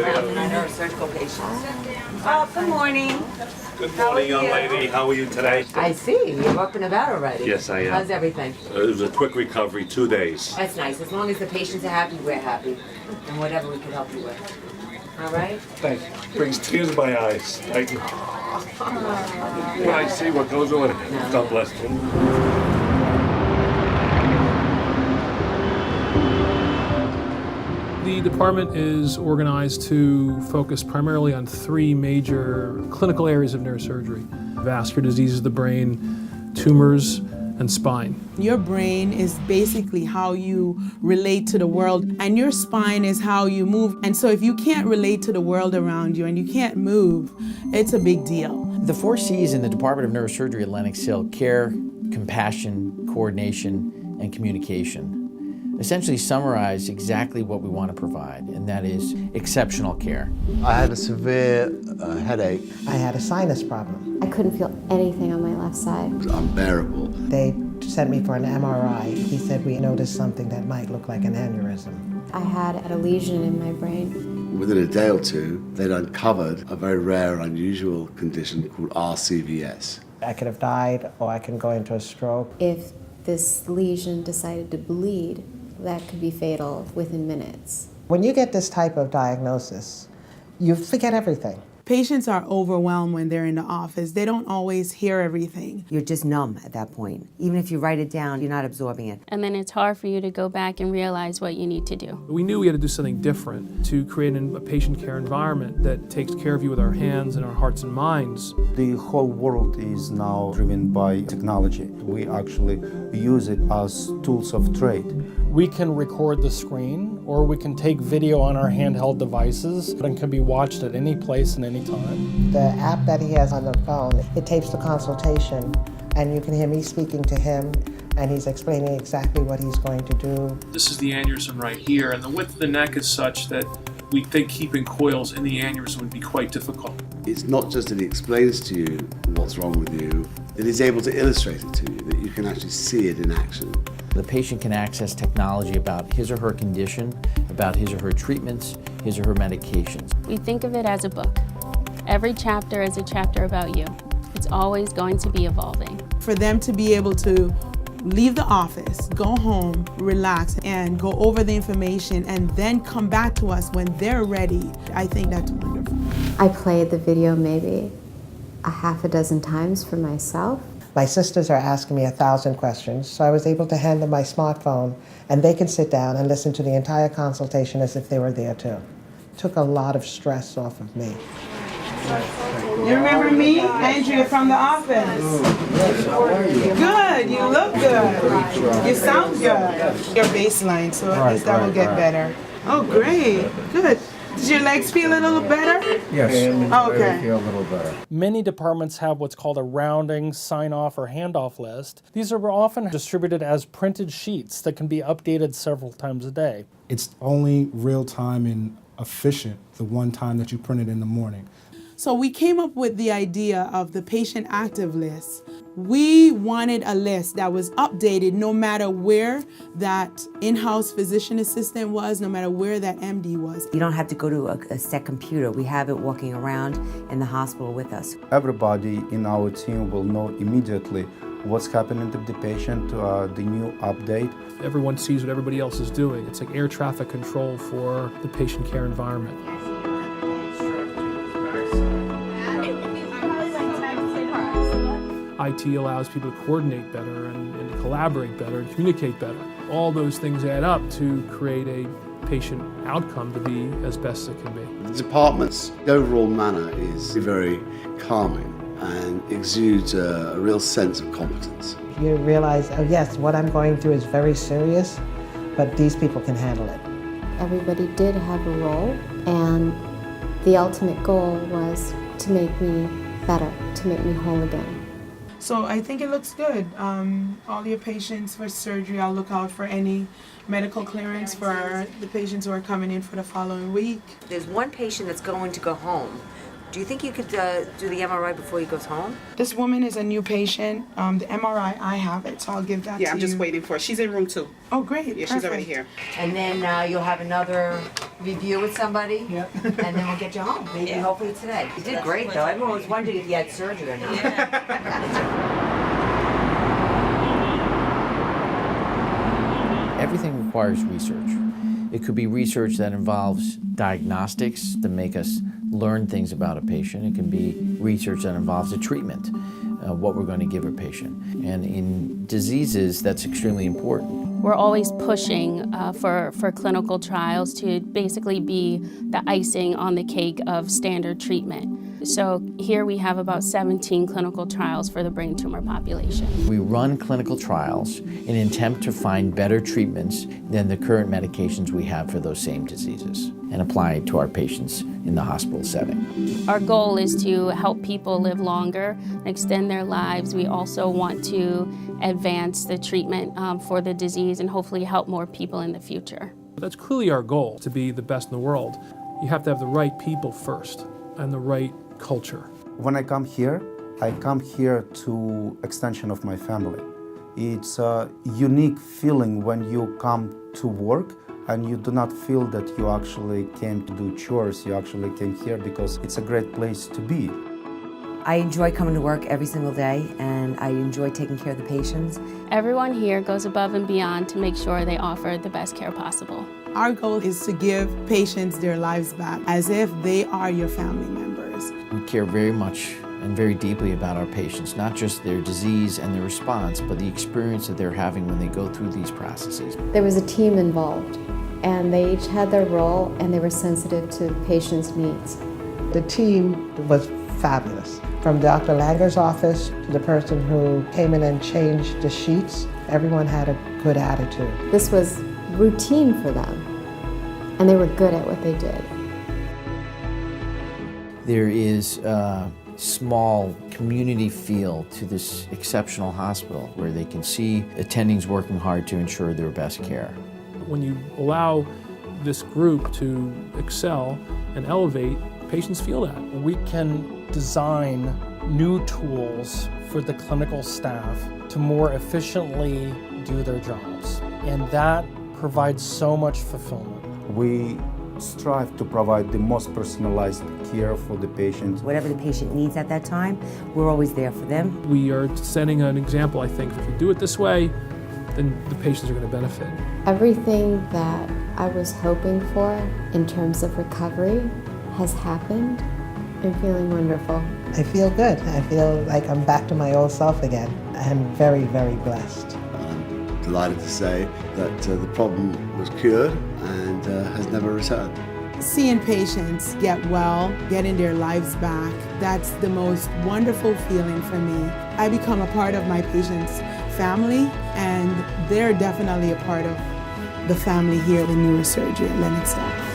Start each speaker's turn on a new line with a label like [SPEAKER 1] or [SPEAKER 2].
[SPEAKER 1] background in our neurosurgical patients. Oh, good morning.
[SPEAKER 2] Good morning, young lady. How are you today?
[SPEAKER 1] I see. You're up and about already.
[SPEAKER 2] Yes, I am.
[SPEAKER 1] How's everything?
[SPEAKER 2] It was a quick recovery, 2 days.
[SPEAKER 1] That's nice. As long as the patients are happy, we're happy. And whatever we can help you with. All right?
[SPEAKER 2] Thank you. Brings tears to my eyes. Thank you. I see what goes on. God bless you.
[SPEAKER 3] The department is organized to focus primarily on 3 major clinical areas of neurosurgery: vascular diseases of the brain, tumors, and spine.
[SPEAKER 4] Your brain is basically how you relate to the world, and your spine is how you move. And so if you can't relate to the world around you and you can't move, it's a big deal.
[SPEAKER 5] The 4 C's in the Department of Neurosurgery at Lenox Hill: care, compassion, coordination, and communication, essentially summarize exactly what we want to provide, and that is exceptional care.
[SPEAKER 6] I had a severe headache.
[SPEAKER 7] I had a sinus problem.
[SPEAKER 8] I couldn't feel anything on my left side.
[SPEAKER 6] It was unbearable.
[SPEAKER 7] They sent me for an MRI. He said, we noticed something that might look like an aneurysm.
[SPEAKER 8] I had a lesion in my brain.
[SPEAKER 6] Within a day or two, they'd uncovered a very rare, unusual condition called RCVS.
[SPEAKER 7] I could have died, or I can go into a stroke.
[SPEAKER 8] If this lesion decided to bleed, that could be fatal within minutes.
[SPEAKER 7] When you get this type of diagnosis, you forget everything.
[SPEAKER 4] Patients are overwhelmed when they're in the office. They don't always hear everything.
[SPEAKER 1] You're just numb at that point. Even if you write it down, you're not absorbing it.
[SPEAKER 9] And then it's hard for you to go back and realize what you need to do.
[SPEAKER 3] We knew we had to do something different to create a patient care environment that takes care of you with our hands and our hearts and minds.
[SPEAKER 10] The whole world is now driven by technology. We actually use it as tools of trade.
[SPEAKER 11] We can record the screen, or we can take video on our handheld devices and can be watched at any place and any time.
[SPEAKER 7] The app that he has on the phone, it tapes the consultation, and you can hear me speaking to him, and he's explaining exactly what he's going to do.
[SPEAKER 3] This is the aneurysm right here, and the width of the neck is such that we think keeping coils in the aneurysm would be quite difficult.
[SPEAKER 6] It's not just that he explains to you what's wrong with you, that he's able to illustrate it to you, that you can actually see it in action.
[SPEAKER 5] The patient can access technology about his or her condition, about his or her treatments, his or her medications.
[SPEAKER 9] We think of it as a book. Every chapter is a chapter about you. It's always going to be evolving.
[SPEAKER 4] For them to be able to leave the office, go home, relax, and go over the information, and then come back to us when they're ready, I think that's wonderful.
[SPEAKER 8] I played the video maybe a half a dozen times for myself.
[SPEAKER 7] My sisters are asking me 1,000 questions, so I was able to hand them my smartphone, and they can sit down and listen to the entire consultation as if they were there too. Took a lot of stress off of me.
[SPEAKER 4] You remember me, Andrea, from the office? Good, you look good. You sound good. Your baseline, so at least that will get better. Oh, great, good. Did your legs feel a little better?
[SPEAKER 10] Yes,
[SPEAKER 4] Okay.
[SPEAKER 10] I feel a little better.
[SPEAKER 11] Many departments have what's called a rounding, sign-off, or handoff list. These are often distributed as printed sheets that can be updated several times a day.
[SPEAKER 12] It's only real-time and efficient the one time that you print it in the morning.
[SPEAKER 4] So we came up with the idea of the patient active list. We wanted a list that was updated no matter where that in-house physician assistant was, no matter where that MD was.
[SPEAKER 1] You don't have to go to a set computer. We have it walking around in the hospital with us.
[SPEAKER 10] Everybody in our team will know immediately what's happening to the patient, the new update.
[SPEAKER 3] Everyone sees what everybody else is doing. It's like air traffic control for the patient care environment. IT allows people to coordinate better and collaborate better and communicate better. All those things add up to create a patient outcome to be as best as it can be.
[SPEAKER 6] The department's overall manner is very calming and exudes a real sense of competence.
[SPEAKER 7] You realize, oh yes, what I'm going through is very serious, but these people can handle it.
[SPEAKER 8] Everybody did have a role, and the ultimate goal was to make me better, to make me whole again.
[SPEAKER 4] So I think it looks good. All your patients for surgery, I'll look out for any medical clearance for the patients who are coming in for the following week.
[SPEAKER 1] There's one patient that's going to go home Do you think you could do the MRI before he goes home?
[SPEAKER 4] This woman is a new patient. The MRI, I have it, so I'll give that to you.
[SPEAKER 13] Yeah, I'm just waiting for it. She's in room 2.
[SPEAKER 4] Oh, great.
[SPEAKER 13] Yeah, she's already here.
[SPEAKER 1] And then you'll have another review with somebody.
[SPEAKER 4] Yep.
[SPEAKER 1] And then we'll get you home. Maybe hopefully today. You did great though. Everyone was wondering if you had surgery or not.
[SPEAKER 5] Everything requires research. It could be research that involves diagnostics to make us learn things about a patient. It can be research that involves a treatment, what we're going to give a patient. And in diseases, that's extremely important.
[SPEAKER 9] We're always pushing for clinical trials to basically be the icing on the cake of standard treatment. So here we have about 17 clinical trials for the brain tumor population.
[SPEAKER 5] We run clinical trials in an attempt to find better treatments than the current medications we have for those same diseases and apply it to our patients in the hospital setting.
[SPEAKER 9] Our goal is to help people live longer and extend their lives. We also want to advance the treatment for the disease and hopefully help more people in the future.
[SPEAKER 3] That's clearly our goal, to be the best in the world. You have to have the right people first and the right culture.
[SPEAKER 10] When I come here to extension of my family. It's a unique feeling when you come to work and you do not feel that you actually came to do chores, you actually came here because it's a great place to be.
[SPEAKER 1] I enjoy coming to work every single day, and I enjoy taking care of the patients.
[SPEAKER 9] Everyone here goes above and beyond to make sure they offer the best care possible.
[SPEAKER 4] Our goal is to give patients their lives back as if they are your family members.
[SPEAKER 5] We care very much and very deeply about our patients, not just their disease and their response, but the experience that they're having when they go through these processes.
[SPEAKER 8] There was a team involved, and they each had their role, and they were sensitive to patients' needs.
[SPEAKER 7] The team was fabulous. From Dr. Langer's office to the person who came in and changed the sheets, everyone had a good attitude.
[SPEAKER 8] This was routine for them, and they were good at what they did.
[SPEAKER 5] There is a small community feel to this exceptional hospital where they can see attendings working hard to ensure their best care.
[SPEAKER 3] When you allow this group to excel and elevate, patients feel that.
[SPEAKER 11] We can design new tools for the clinical staff to more efficiently do their jobs, and that provides so much fulfillment.
[SPEAKER 10] We strive to provide the most personalized care for the patient.
[SPEAKER 1] Whatever the patient needs at that time, we're always there for them.
[SPEAKER 3] We are setting an example, I think. If we do it this way, then the patients are going to benefit.
[SPEAKER 8] Everything that I was hoping for in terms of recovery has happened. I'm feeling wonderful.
[SPEAKER 7] I feel good. I feel like I'm back to my old self again. I'm very, very blessed.
[SPEAKER 6] I'm delighted to say that the problem was cured and has never returned.
[SPEAKER 4] Seeing patients get well, getting their lives back, that's the most wonderful feeling for me. I become a part of my patients' family, and they're definitely a part of the family here in neurosurgery at Lenox Hill.